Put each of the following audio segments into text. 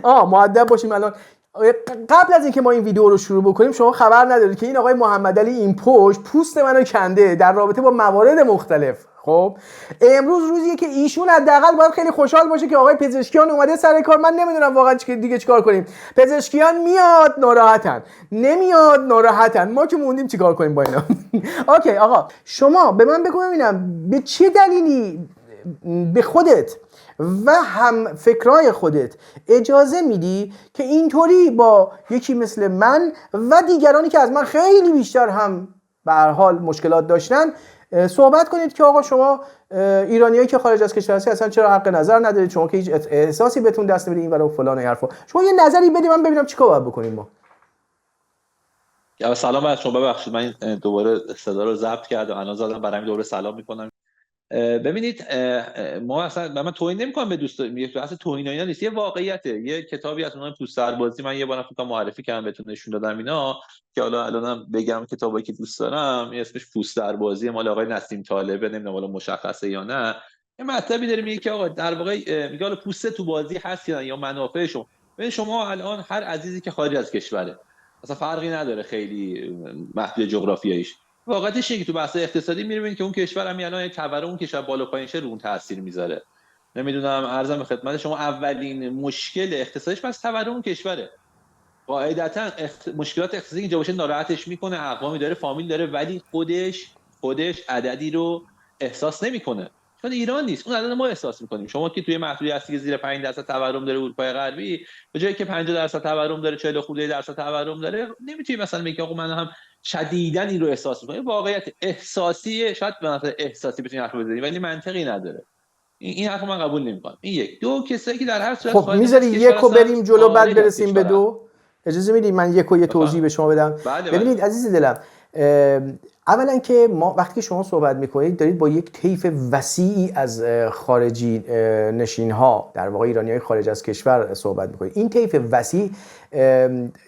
مؤدب باشیم. الان قبل از اینکه ما این ویدیو رو شروع بکنیم شما خبر ندارید که این آقای محمد علی این پوست منو کنده در رابطه با موارد مختلف. خب امروز روزیه که ایشون حداقل باید خیلی خوشحال باشه که آقای پزشکیان اومده سر کار. من نمیدونم واقعا دیگه چیکار کنیم. پزشکیان میاد ناراحتن، نمیاد ناراحتن، ما که موندیم چیکار کنیم با اینا؟ اوکی آقا شما به من بگو ببینم به چه دلیلی به خودت و هم فکرای خودت اجازه میدی که اینطوری با یکی مثل من و دیگرانی که از من خیلی بیشتر هم به هر حال مشکلات داشتن صحبت کنید که آقا شما ایرانیایی که خارج از کشور هستی اصلا چرا حق نظر ندارید، شما که هیچ احساسی بهتون دست نمیده این ورا فلان و حرفا. شما یه نظری بدید من ببینم چیکار باید بکنیم ما. یا سلام بر شما، ببخشید من دوباره صدا رو ضبط کردم الان زدم برام دوباره سلام میکنم. ببینید ما اصلا من توهین نمی‌کنم به دوستان، اصلا توهین اینا نیست، یه واقعیته. یه کتابی از اونها پوست سربازی من یه بار فکر کنم معرفی کردم بهتون نشون دادم اینا که حالا الانم بگم کتابی که دوست دارم اسمش پوست سربازی مال آقای نسیم طالبه، نمیدونم حالا مشخصه یا نه. یه مطلبی داره میگه که آقا در واقع میگه حالا پوست تو بازی هست یا منافعشون. ببین شما الان هر عزیزی که خارج از کشوره اصلا فرقی نداره خیلی محدود جغرافیاییش، واقعیتش اینه که تو بحث اقتصادی می‌بینید که اون کشور هم الان تورم اون کشور بالا پایین شه رو اون تاثیر میذاره. نمیدونم عرضم به خدمت شما اولین مشکل اقتصادیش پس تورم اون کشوره. قاعدتا مشکلات اقتصادی اینجا باشه ناراحتش میکنه، اقوامی داره، فامیل داره، ولی خودش عددی رو احساس نمیکنه. چون ایران نیست، اون عدد ما احساس میکنیم. شما که توی محدودی هستی که زیر 5% تورم داره اروپای غربی، به جایی که 50% تورم داره 40 خورده درصد تورم داره، نمیتونی مثلا بگی آقا من هم شدیداً این رو احساس میکنم. واقعیت احساسیه، شاید به نظر احساسی بتونی حرف بزنی ولی منطقی نداره. این حرف من قبول نمیکنم. این یک. دو، کسایی که در هر صورت خب میذاری یکو بریم جلو بعد برسیم به دو؟ اجازه میدید من یکو یه توضیح به شما بدم؟ ببینید عزیز دلم، اولا که ما وقتی که شما صحبت میکنید دارید با یک طیف وسیعی از خارجی نشین ها، در واقع ایرانیای خارج از کشور صحبت میکنید. این طیف وسیع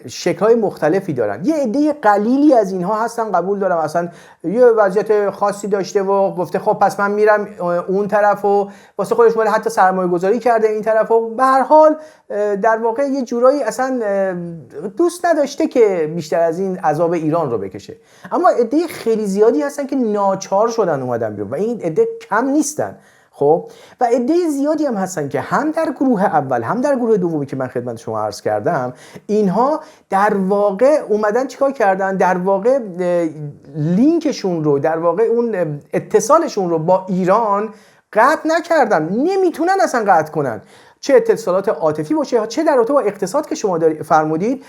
شکل‌های مختلفی دارن. یه عده قلیلی از اینها هستن قبول دارم اصلا یه وضعیت خاصی داشته و گفته خب پس من میرم اون طرف و واسه خودش مال حتی سرمایه گذاری کرده این طرف و به هر حال در واقع یه جورایی اصلا دوست نداشته که بیشتر از این عذاب ایران رو بکشه. اما عده خیلی زیادی هستن که ناچار شدن اومدن بیرون و این عده کم نیستن. خب و عده زیادی هم هستن که هم در گروه اول هم در گروه دومی که من خدمت شما عرض کردم، اینها در واقع اومدن چیکار کردن؟ در واقع لینکشون رو، در واقع اون اتصالشون رو با ایران قطع نکردن، نمیتونن اصلا قطع کنن. چه اتصالات عاطفی باشه چه در رابطه با اقتصاد که شما فرمودید،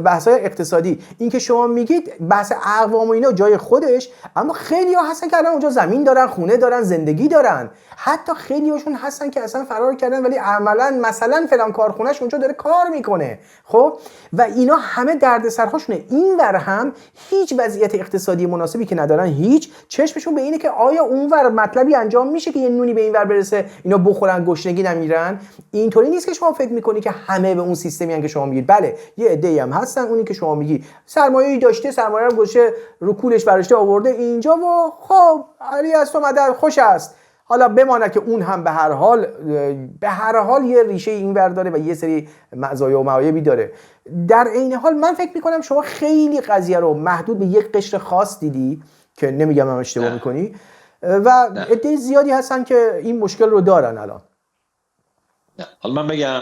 بحث‌های اقتصادی، این که شما میگید بحث اقوام و اینا جای خودش، اما خیلی‌ها هستن که الان اونجا زمین دارن، خونه دارن، زندگی دارن. حتی خیلی‌هاشون هستن که اصلا فرار کردن ولی عملاً مثلا فلان کارخونه‌اش اونجا داره کار میکنه. خب و اینا همه دردسرهاشونه. اینور هم هیچ وضعیت اقتصادی مناسبی که ندارن، هیچ چشمشون به اینه که آیا اونور مطلبی انجام میشه که یه نونی به اینور برسه اینا بخورن گشنگی نمیرن. اینطوری نیست که شما فکر میکنی که همه به اون سیستمی ان که شما میگید. بله یه عده‌ای هم هستن اونی که شما میگی سرمایه‌ای داشته، سرمایه رو گذاشته رو کولش برشته آورده اینجا و خب علی از تو مدد خوش است. حالا بماند که اون هم به هر حال یه ریشه اینور داره و یه سری مزایا و معایبی داره. در عین حال من فکر میکنم شما خیلی قضیه رو محدود به یک قشر خاص دیدی که نمیگم هم اشتباه میکنی و عده زیادی هستن که این مشکل رو دارن الان. حالا من بگم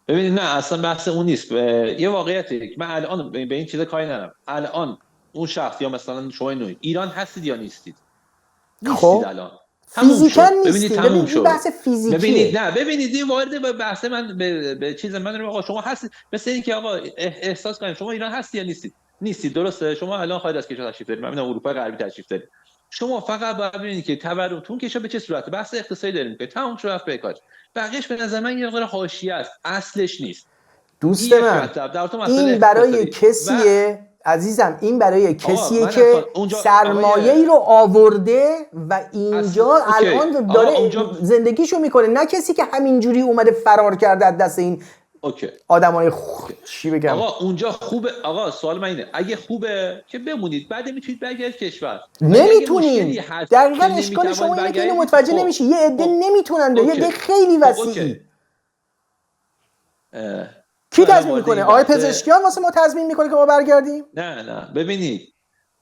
ببینید نه اصلا بحث اون نیست. یه واقعیته من الان به این چیزا کاری ندارم. الان اون شخص یا مثلا شما نوعی ایران هستید یا نیستید؟ خب الان فیزیکا نیستید. ببینید بحث فیزیکیه. ببینید این وارد به بحث من به چیز من رو آقا شما هستید مثل این که آقا احساس کنید شما ایران هستی یا نیستید درسته؟ شما الان خارج از کشور تشریف دارید، من میگم اروپا غربی تشریف دارید. شما فقط باید ببینید که تورم تو اون کشور به چه صورته. بحث اقتصادی داریم که تمام شو رفت بکاج. بقیه‌اش به نظر من یه مقدار حاشیه است، اصلش نیست. دوست من این برای کسیه عزیزم، این برای کسیه که سرمایه‌ای رو آورده و اینجا الان داره زندگیشو میکنه، نه کسی که همینجوری اومده فرار کرده از دست این آدمای چی بگم. آقا اونجا خوبه. آقا سوال من اینه اگه خوبه که بمونید، بعد میتونید برگردید کشور. نمیتونید. دقیقاً اشکال شما اینه که اینو متوجه نمیشی. یه عده نمیتونن، یه عده خیلی وسیعی. کی تضمین میکنه؟ آقای پزشکیان واسه ما تضمین میکنه که ما برگردیم؟ نه ببینید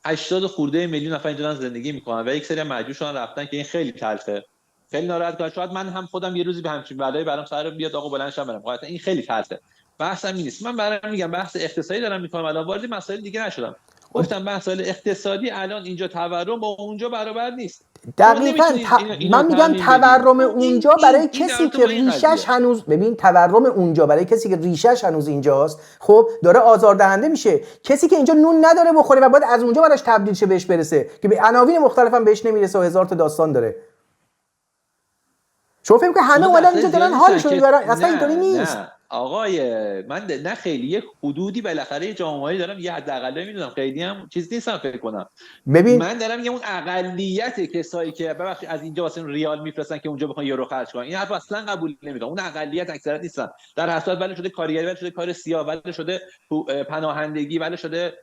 80 خورده میلیون نفر اینجا زندگی میکنن و یک سری مجبور شدن رفتن که این خیلی تلخه، خیلی ناراحت کنه. شاید من هم خودم یه روزی به همچین بلایی برام سر بیاد آقا بلند شم برم، واقعا این خیلی تلخه. بحثم این نیست. من برام میگم بحث اقتصادی دارم میکنم، الان وارد مسائل دیگه نشدم. گفتم مسائل اقتصادی الان اینجا تورم با اونجا برابر نیست. دقیقاً من میگم تورم اونجا برای کسی که ریشش هنوز، ببین تورم اونجا برای کسی که ریشش هنوز اینجاست خب داره آزاردهنده میشه. کسی که اینجا نون نداره بخوره و باید از اونجا براش تبدیل شه بهش برسه که به عناوین مختلف هم بهش نمیرسه و هزار تا داستان داره. شما فکر کنید همه اومدن اینجا دارن حالشون میبرن؟ اصلا اینطوری نیست. نه آقای من نه خیلی یک حدودی بالاخره جامعه‌ای دارم یه حداقل میدونم، خیلی هم چیز نیستم فکر کنم. ببین من دارم میگم اون اقلیت کسایی که ببخشید از اینجا واسه ریال میفرستن که اونجا بخوان یورو خرج کنن، این حرف اصلا قبول نمیکنم. اون اقلیت اکثریت نیستن. در هر صورت ولی شده کارگری، ولی شده کار سیاه، ولی شده پناهندگی، ولی شده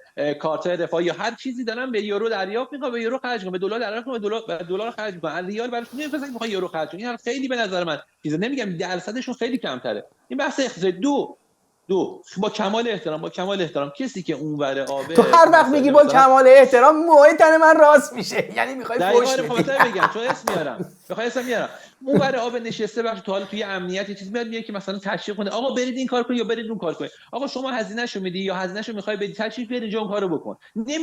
کارت دفاعی یا هر چیزی دارن به یورو دریافت میکنن، به یورو خرج میکنن، به دلار دریافت میکنن، به دلار خرج میکنن. ریال براشون نمیفرستن که بخوان یورو خرج کنن. این حرف خیلی به نظر من چیزا نمیگم درصدشون خیلی کمتره. این بحث اقتصادی. دو با کمال احترام کسی که اونور آبه، تو هر وقت میگی با کمال احترام موهای تن من راست میشه، یعنی میخوای فوش بدی. بگم چون اسم میارم اونور آب نشسته بخش تو حالا توی امنیت یه چیز میاد که مثلا تشویق کنه آقا برید این کار کنید یا برید اون کار کنید. آقا شما هزینه‌شو میدی یا هزینه‌شو میخوای بدی، تشویق برید اینجا اون کارو بکن.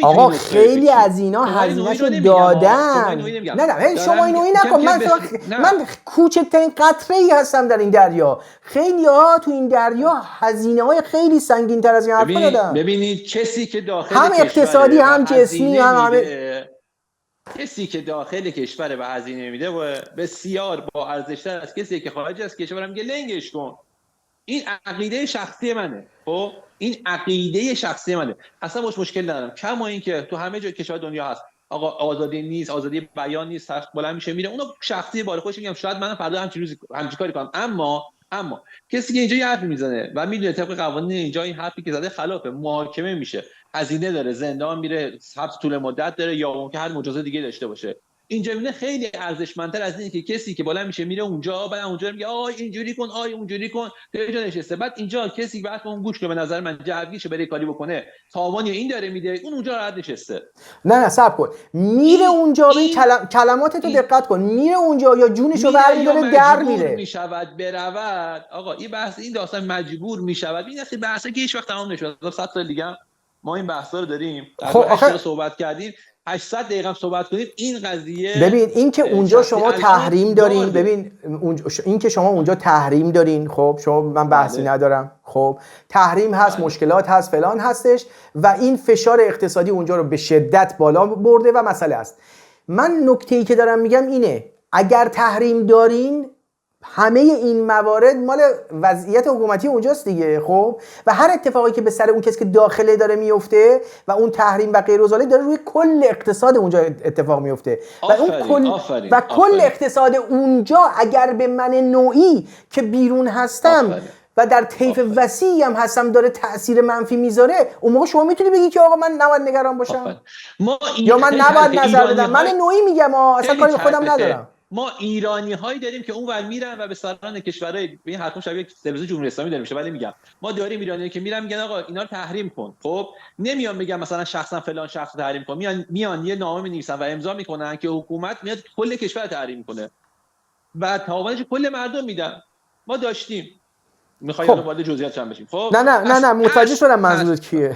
آقا خیلی از اینا هزینه‌شو دادن. نه شما اینو نکن. من کوچکترین قطره‌ای هستم در این دریا. خیلی‌ها تو این دریا هزینه‌های خیلی سنگین‌تر از این حرفا دادن. ببینید کسی که داخل هم اقتصادی هم جسمی هم کسی که داخل کشور به هزینه میده و بسیار با ارزش‌تر از کسی که خارج از کشورم میگه لنگش کن. این عقیده شخصی منه. خب این عقیده شخصی منه، اصلا باش مشکل ندارم. کما این که تو همه جای کشور دنیا هست آقا آزادی نیست، آزادی بیان نیست، سخت بلند میشه میره، اونو شخصی باره خودش میگم. شاید من فردا همچین کاری کنم، اما کسی که اینجا یه حرفی میزنه و میدونه طبق قوانین اینجا این حرفی که زده خلافه، محاکمه میشه، هزینه داره، زندان میره، حبس طول مدت داره یا اون که هر مجازات دیگه داشته باشه. اینجا میونه خیلی ارزشمندتر از اینه که کسی که بالا میشه میره اونجا، بعد اونجا میگه آی اینجوری کن، آی اونجوری کن، اینجا نشسته. بعد اینجا کسی بعد اون گوش که به نظر من جوگیشه بره کاری بکنه، تاوانی این داره میده، اون اونجا راحت نشسته. نه صبر کن، میره اونجا به کلماتتو دقت کن، میره اونجا یا جونشو برمی‌داره در میره، میشود برود. آقا این بحث این داستان مجبور میشود، این اصلا بحثی که هیچ وقت تمام نشد. 100 سال دیگه ما این بحثا رو داریم. خب صحبت کردیم 800 دقیقه صحبت کنید این قضیه. ببین این که اونجا شما تحریم دارین، ببین این که شما اونجا تحریم دارین، خب شما من بحثی ندارم، خب تحریم هست، مشکلات هست، فلان هستش و این فشار اقتصادی اونجا رو به شدت بالا برده و مسئله است. من نکته‌ای که دارم میگم اینه، اگر تحریم دارین همه این موارد مال وضعیت حکومتی اونجاست دیگه. خب و هر اتفاقی که به سر اون کسی که داخله داره میفته و اون تحریم و غیر و ذالک داره روی کل اقتصاد اونجا اتفاق میفته و اون کل اقتصاد اونجا اگر به من نوعی که بیرون هستم و در طیف وسیعی هم هستم داره تأثیر منفی میذاره، اون موقع شما میتونی بگی که آقا من نباید نگران باشم یا من نباید نظر بدم. من نوعی میگم اصلا کاری به خودم ندارم. ما ایرانی هایی داریم که اونور میرن و به سران کشورهای به این حرفم شبیه تلویزیون جمهوری اسلامی داره میشه، ولی میگم ما داریم ایرانی که میرن میگن آقا اینا رو تحریم کن. خب نمیان میگن مثلا شخصا فلان شخص رو تحریم کن، میان یه نامه می‌نویسن و امضا میکنن که حکومت میاد کل کشور رو تحریم کنه و تاوانش کل مردم میدن. ما داشتیم میخوای الان وارد جزئیات چند بشیم. خب نه متوجه شدم منظورت کیه.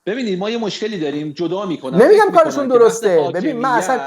ببینید ما یه مشکلی داریم، جدا میکنن، نمیگم کارشون درسته. ببین من اصلا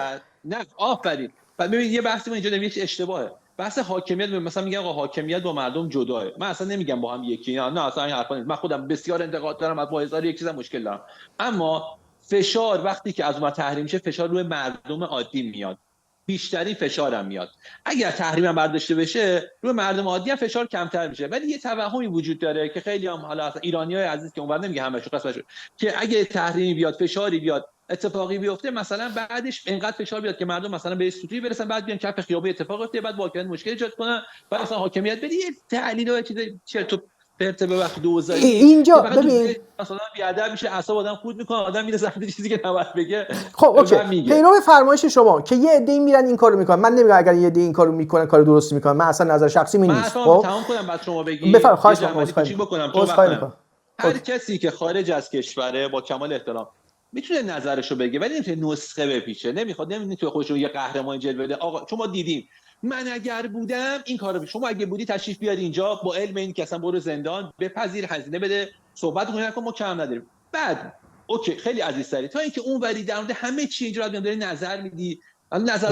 نه آفرین. ببین یه بحثی ما اینجا داریم، یه اشتباهه. بحث حاکمیت مثلا میگن آقا حاکمیت با مردم جداه. من اصلا نمیگم با هم یکی، نه اصلا این حرفا نیست. من خودم بسیار انتقاد دارم از با هزار یک چیزا مشکل دارم، اما فشار وقتی که از اون تحریم میشه فشار روی مردم عادی میاد، بیشترین فشارم میاد. اگر تحریم برداشته بشه روی مردم عادی هم فشار کمتر میشه. ولی یه توهمی وجود داره که خیلی هم حالا اصلا ایرانیای عزیز که اونور نمیگه همش قصه‌شو که اگه تحریمی بیاد، فشاری بیاد، اتفاقی بیفته، مثلا بعدش اینقدر فشار بیاد که مردم مثلا به سوتی برسن، بعد بیان کف خیابون اتفاق بیفته، بعد واقعا مشکل ایجاد کنن، بعد مثلا حاکمیت بدی یه تحلیل و چیز چرت پرت ببخشید دوزاری اینجا ببین مثلا بیادب میشه، اعصاب آدم خورد میکنه، آدم میره سمت چیزی که نباید بگه. خب اوکی، پیرو فرمایش شما که یه عده میرن این کارو میکنن. من نمیگم اگر یه عده این کارو میکنن کار درستی میکنن، من اصلا نظر شخصی من نیست. خب تمام کنم بعد شما بگید. بفرمایید. خواهش می‌کنم. هر کسی که خارج از کشوره با کمال احترام میتونه نظرشو بگه، ولی نمیتونه نسخه بپیچه. نمیتونه تو خودش رو یه قهرمان جلوه بده. آقا شما دیدیم من اگر بودم این کارو شما اگه بودی تشریف بیاد اینجا با علم این که اصلا برو زندان، بپذیر، هزینه بده، صحبت کنید، ما کم نداریم. بعد اوکی خیلی عزیزتری تا اینکه اون وری در مورد همه چی اینجوری میاد داری نظر میدی.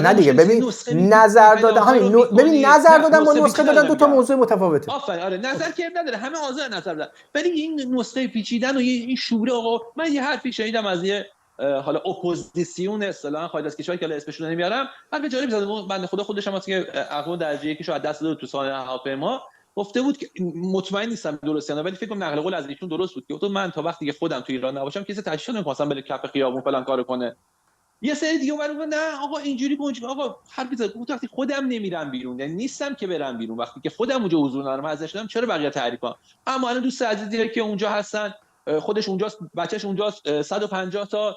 نه دیگه ببین نظر دادن همین ببین نظر دادن با نسخه دادن دو تا موضوع متفاوته. آفرین آره نظر که نداره، همه آزاد نظر دادن، ولی این نسخه پیچیدن و این شوره. آقا من یه حرفی شنیدم از یه حالا اپوزیسیون اصطلاحا خارج از کشور که الان اسمش رو نمیارم، حرف جالبی زد. بنده خدا خودش هم واسه که اقوام درجه یکی شو دست داد تو سال هواپیما گفته بود که مطمئن نیستم درسته یا نه، ولی فکر کنم نقل قول از ایشون درست بود که گفت من تا وقتی که خودم تو ایران نباشم کسی تشریف نمی‌کنه مثلا بره کف خیابون فلان کارو کنه. یه سری دیگه اونور نه آقا اینجوری اونجوری. آقا حرفی زد گفت وقتی خودم نمیرم بیرون، یعنی نیستم که برم بیرون، وقتی که خودم اونجا حضور ندارم ازش دارم چرا بقیه تعریف کنم. اما الان دوست عزیزی که اونجا هستن، خودش اونجاست، بچه‌ش اونجاست، 150 تا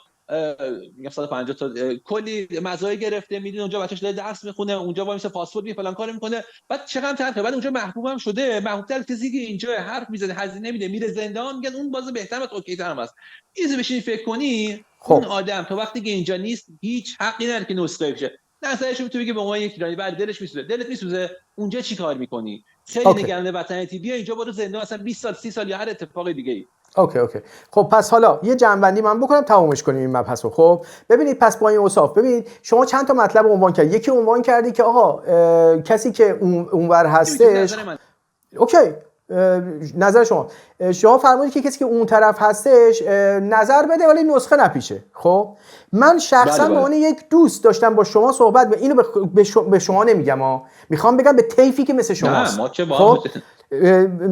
میگم 150 تا کلی مزایای گرفته، میدون اونجا بچه‌ش داره درس میخونه، اونجا وایس فاست فود فلان کارو میکنه، بعد چقدر طرفه، بعد اونجا محبوبم شده، محبوب‌تر کسی که اینجا حرف میزنه، هزینه میده، میره زندان، میگن اون باز بهتر از اوکی تر است. ایزی بشین فکر کنی اون آدم تا وقتی که اینجا نیست هیچ حقی نداره که نسخه بشه. نظرش میتونه بگه به عنوان یک ایرانی بعد دلش میسوزه، دلت میسوزه اونجا چی کار میکنی؟ خیلی نگران وطنیتی، بیا اینجا برو زندان اصلا 20 سال 30 سال یا هر اتفاق دیگه ای. اوکی خب پس حالا یه جنبندی من بکنم تمومش کنیم این مبحث رو. خب ببینید پس با این اوصاف ببینید شما چند تا مطلب عنوان کردید. یکی عنوان کردی که آقا کسی که اونور هستش اوکی نظر شما فرمودید که کسی که اون طرف هستش نظر بده ولی نسخه نپیچه. خب من شخصا به عنوان یک دوست داشتم با شما صحبت اینو به شما نمیگم میخوام بگم به طیفی که مثل شماست. خب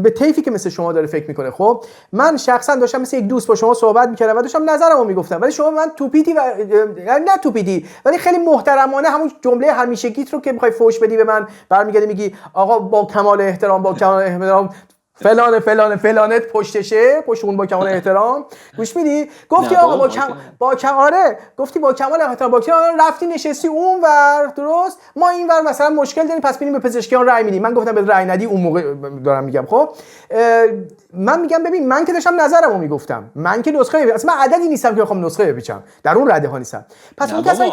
به طیفی که مثل شما داره فکر میکنه. خب من شخصا داشتم مثل یک دوست با شما صحبت میکردم و داشتم نظرمو میگفتم، ولی شما من توپیدی و نه توپیدی ولی خیلی محترمانه همون جمله همیشگیت رو که میخوای فوش بدی به من برمیگردی میگی آقا با کمال احترام فلانت پشتشه، پشت اون با کمال احترام گوش میدی؟ گفتی آقا با گفتی با کمال احترام رفتی نشستی اونور، درست؟ ما اینور مثلا مشکل داریم پس بریم به پزشکیان رأی میدیم. من گفتم به رأی ندی اون موقع دارم میگم. خب من میگم ببین من که داشتم نظرمو میگفتم، من که نسخه اصلا من عددی نیستم که بخوام نسخه بپیچم، در اون رده ها نیستم. پس اون کسایی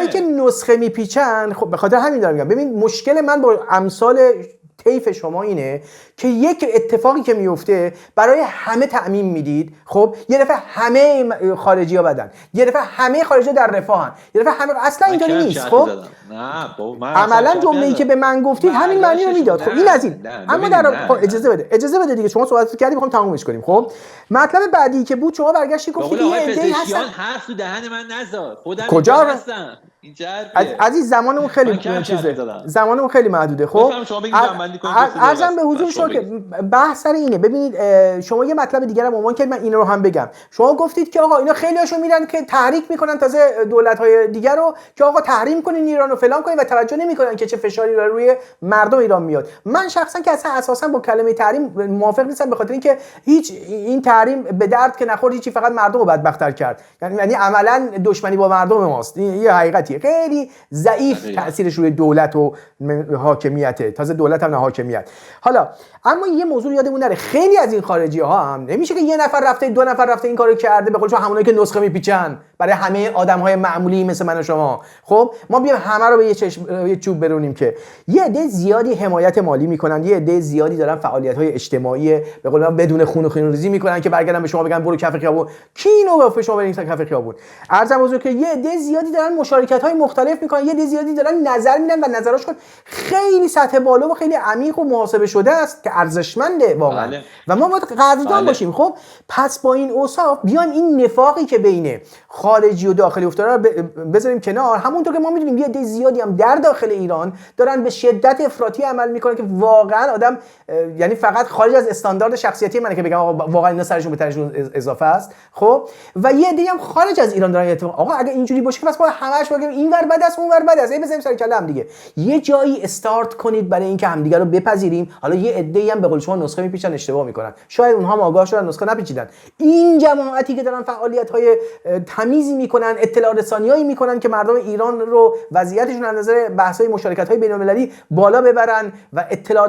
که نسخه میپیچن خب به خاطر همین دارم میگم ببین مشکل من با امثال طیف شما اینه که یک اتفاقی که میفته برای همه تعمیم میدید. خب یه دفعه همه خارجی‌ها بدن، یه دفعه همه خارجی‌ها در رفاهن، یه دفعه همه اصلا اینطوری نیست. خب عملا جمله‌ای که به من گفتید همین معنی رو میداد. خب این از این. اما در اجازه بده دیگه شما صحبت کردید می‌خوام تمومش کنیم. خب مطلب بعدی که بود شما برگشتی گفتید یه ایده هستن حرف تو دهن من نذار، خودم کجا هستم عزیز زمانمون خیلی چیزه، زمانمون خیلی محدوده. خب عرضم به حضور شما که بحث سر اینه. ببینید شما یه مطلب دیگه هم عنوان کردید، من این رو هم بگم. شما گفتید که آقا اینا خیلی هاشون میرن که تحریک میکنن تازه دولت‌های دیگر رو که آقا تحریم کنین ایران رو فلان کنین و توجه نمیکنن که چه فشاری روی مردم ایران میاد. من شخصا که اصلا اساسا با کلمه تحریم موافق نیستم، به خاطر اینکه هیچ این تحریم به درد که نخورد، هیچی فقط مردم رو بدبخت‌تر کرد. یعنی عملاً دشمنی با مردم ماست. این یه حقیقتی خیلی ضعیف تاثیرش روی دولت و حاکمیته، تازه دولت هم نه حاکمیت. حالا اما یه موضوع یادمون نره، خیلی از این خارجی‌ها هم نمیشه که یه نفر رفته دو نفر رفته این کارو کرده به قولش همونایی که نسخه میپیچن برای همه آدم‌های معمولی مثل من و شما. خب ما بیایم همه رو به یه چوب برونیم که یه عده زیادی حمایت مالی میکنن، یه عده زیادی دارن فعالیت‌های اجتماعی به قول من بدون خون و خونریزی میکنن که برگردن به شما بگن برو کف خیابون. کی اینو گفت شما برید کف خیابون؟ عرضم حضور که یه عده زیادی دارن مشارکت‌های مختلف میکنن، یه عده زیادی دارن نظر میدن و نظراشون خیلی سطح بالا و خیلی عمیق و محاسبه شده است که ارزشمنده واقعا. و ما باید قدردان باشیم. خب پس با این اوصاف بیایم این نفاقی که بین خارجی و داخلی افتاده رو بذاریم کنار. همونطور که ما میدونیم یه عده زیادی هم در داخل ایران دارن به شدت افراطی عمل میکنن که واقعا آدم یعنی فقط خارج از استاندارد شخصیتی منه که بگم آقا واقعا اینا سرشون به تنشون اضافه است. خب و یه عده هم خارج از ایران دارن آقا اگه اینجوری باشه پس ما همش بگیم این ور بد است اون ور بد است، بزنیم سر کله هم دیگه. یه جایی استارت کنید برای اینکه همدیگه رو بپذیریم. حالا یه عده‌ای هم به قول شما نسخه میپیچن، اشتباه میکنن، شاید اونها هم آگاه شدن نسخه نپیچیدن. این جماعتی که دارن فعالیت‌های تمیزی میکنن، اطلاع رسانیایی میکنن که مردم ایران رو وضعیتشون از نظر بحث‌های مشارکت‌های بین‌المللی بالا ببرن و اطلاع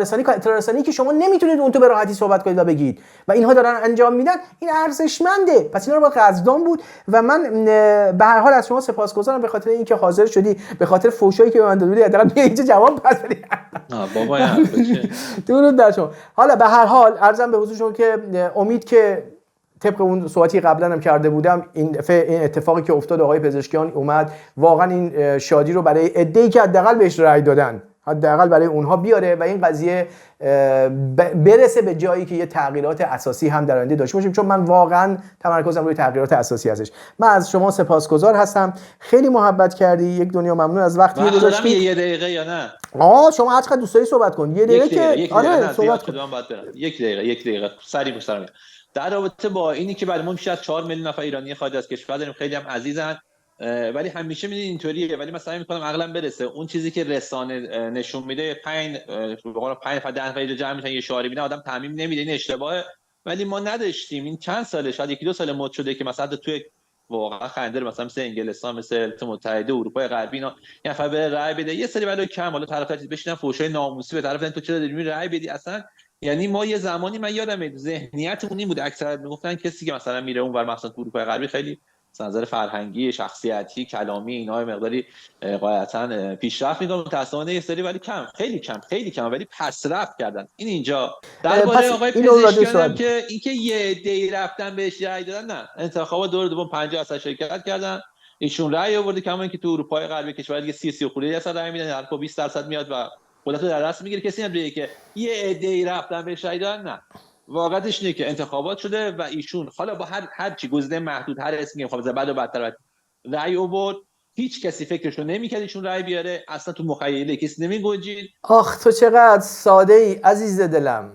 رسانی که شما نمیتونید اون تو به راحتی صحبت کنید و بگید و اینها دارن انجام میدن، این ارزشمنده. پس اینا رو با قدردان بود و من به هر حال از شما سپاسگزارم به خاطر اینکه حاضر شدی، به خاطر فوشایی که به من دادی دارم یه جواب پس بدی. بابا درود بر شما. حالا به هر حال عرضم به حضور شما که امید که طبق اون صحبتی قبلا هم کرده بودم این اتفاقی که افتاد آقای پزشکیان اومد واقعا این شادی رو برای عده‌ای که حداقل بهش رأی دادن حداقل برای اونها بیاره و این قضیه برسه به جایی که یه تغییرات اساسی هم در آینده داشته باشیم، چون من واقعا تمرکزم روی تغییرات اساسی هستش. من از شما سپاسگزار هستم، خیلی محبت کردی، یک دنیا ممنون از وقتی گذاشتی. یه دقیقه یا نه؟ شما هر چقدر دوست داری صحبت کن. یه دقیقه که آره صحبت کن. یک دقیقه سریع مسترم. در رابطه با اینی که برای ما بیشتر از 4 میلیون نفر ایرانی خارج از کشور داریم، خیلی هم عزیزن، ولی همیشه میدونید اینطوریه، ولی من سعی میکنم عقلم برسه اون چیزی که رسانه نشون میده 5 نفر 10 نفر جمع میشن یه شعاری میدن آدم تعمیم نمیده، این اشتباهه. ولی ما نداشتیم این چند ساله، شاید 1-2 سال مد شده که مثلا توی واقعا خنده مثلا مثل انگلستان، مثل ایالات متحده اروپای غربی اینا یه نفر بره رای بده، یه سری برای کم حالا طرف چیز بشینن فوشای ناموسی به طرف تو چرا داری رای بدی اصلا. یعنی ما یه زمانی من یادمه ذهنیتمون این بود، اکثرا میگفتن کسی که مثلا میره اونور مثلا تو اروپای غربی خیلی از نظر فرهنگی، شخصیتی، کلامی اینا مقداری غایتا پیشرفت می‌کنه، متأسفانه یه سری ولی خیلی کم ولی پس رفت کردن. این اینجا درباره آقای پزشکیان که اینکه یه عده‌ای رفتن بهش رأی دادن، نه انتخابات دور دوم 50% شرکت کردن، ایشون رأی آورده، کما اینکه تو اروپای غربی کشورها دیگه 30 خورده درصد رأی میدن، هر 20% میاد و قدرت رو در دست میگیره. کسی نمیگه که یه عده‌ای رفتن بهش رأی دادن، نه، واقعیتش اینه که انتخابات شده و ایشون حالا با هر چی گزینه محدود، هر اسمی میخواد بعد و بدتر رأی آورد، هیچ کسی فکرشو نمیکرد ایشون رأی بیاره، اصلا تو مخیله کسی نمیگنجید. آخ تو چقدر ساده ای عزیز دلم.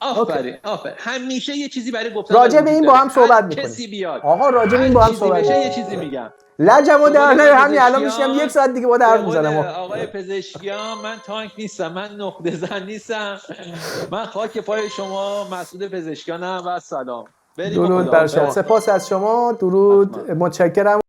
آفرین همیشه یه چیزی برای گفتن راجع به این با هم صحبت می‌کنیم. کسی بیاد آقا راجع به این با هم صحبت میشه، یه چیزی میگم لجمو در نه، همین الان میشم 1 ساعت دیگه با حرف میزنم. آقای پزشکیان من تانک نیستم، من نقطه زن نیستم، من خاک پای شما مسعود پزشکیانم و سلام. درود بر شما، سپاس از شما، درود، متشکرم.